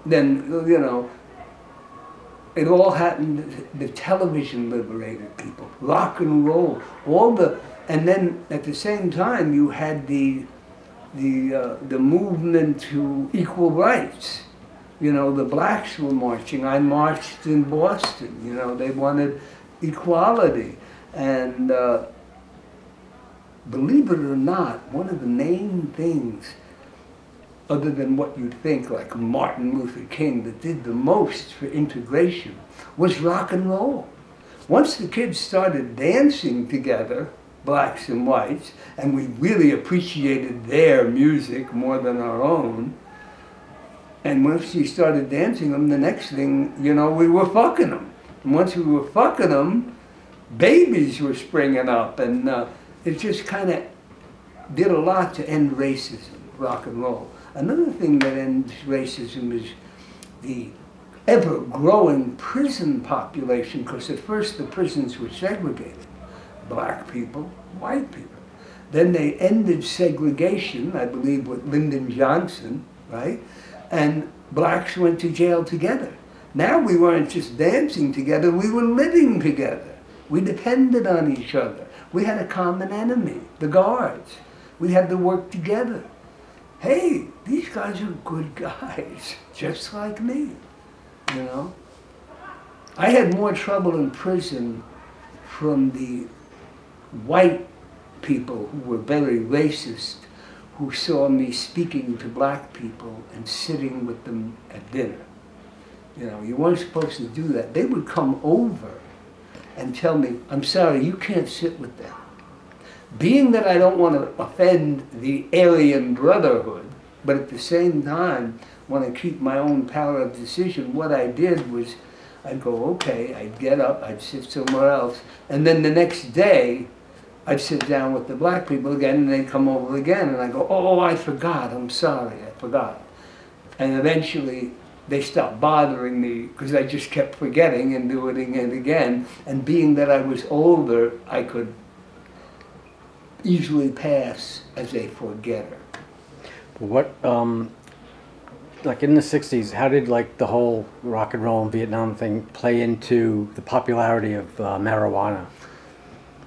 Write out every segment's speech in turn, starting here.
then, you know, it all happened, the television liberated people, rock and roll, all the, and then at the same time you had the movement to equal rights. You know, the blacks were marching. I marched in Boston. You know, they wanted equality. And believe it or not, one of the main things, other than what you think, like Martin Luther King, that did the most for integration, was rock and roll. Once the kids started dancing together, blacks and whites, and we really appreciated their music more than our own, and once we started dancing them, the next thing, you know, we were fucking them. And once we were fucking them, babies were springing up, and it just kind of did a lot to end racism, rock and roll. Another thing that ends racism is the ever-growing prison population, because at first the prisons were segregated. Black people, white people. Then they ended segregation, I believe with Lyndon Johnson, right? And blacks went to jail together. Now we weren't just dancing together, we were living together. We depended on each other. We had a common enemy, the guards. We had to work together. Hey, these guys are good guys, just like me, you know? I had more trouble in prison from the white people who were very racist, who saw me speaking to black people and sitting with them at dinner. You know, you weren't supposed to do that. They would come over and tell me, I'm sorry, you can't sit with them. Being that I don't want to offend the Aryan Brotherhood, but at the same time want to keep my own power of decision, what I did was I'd go, okay, I'd get up, I'd sit somewhere else, and then the next day I'd sit down with the black people again, and they'd come over again, and I'd go, oh, I forgot, I'm sorry, I forgot. And eventually they stopped bothering me because I just kept forgetting and doing it again, and being that I was older, I could easily pass as a forgetter. What, like in the 60s, how did like the whole rock and roll and Vietnam thing play into the popularity of marijuana?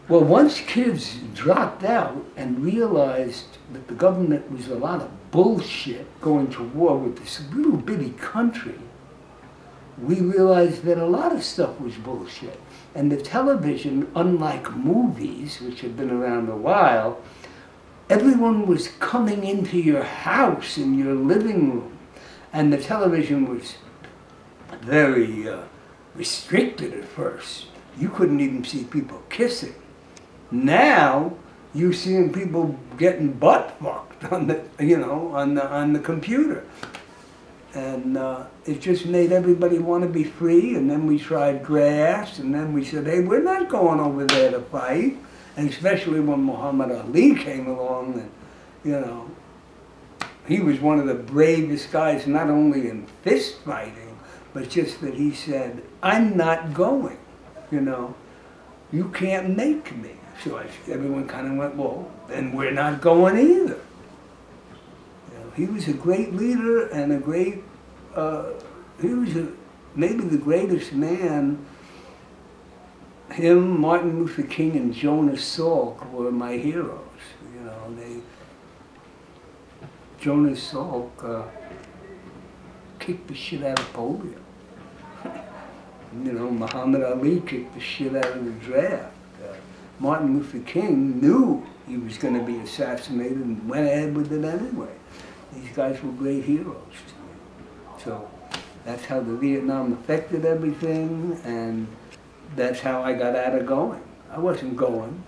Well, once kids dropped out and realized that the government was a lot of bullshit going to war with this little bitty country, we realized that a lot of stuff was bullshit. And the television, unlike movies, which had been around a while, everyone was coming into your house, in your living room. And the television was very restricted at first. You couldn't even see people kissing. Now, you're seeing people getting butt fucked on the, you know, on the computer. And it just made everybody want to be free, and then we tried grass, and then we said, hey, we're not going over there to fight. And especially when Muhammad Ali came along, and, you know, he was one of the bravest guys, not only in fist fighting, but just that he said, I'm not going, you know, you can't make me. So everyone kind of went, well, then we're not going either. He was a great leader and a great, he was maybe the greatest man. Him, Martin Luther King, and Jonas Salk were my heroes. You know, Jonas Salk kicked the shit out of polio. You know, Muhammad Ali kicked the shit out of the draft. Martin Luther King knew he was going to be assassinated and went ahead with it anyway. These guys were great heroes to me. So that's how the Vietnam affected everything, and that's how I got out of going. I wasn't going.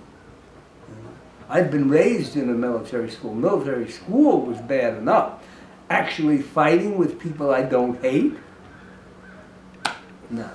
I'd been raised in a military school. Military school was bad enough. Actually fighting with people I don't hate? No.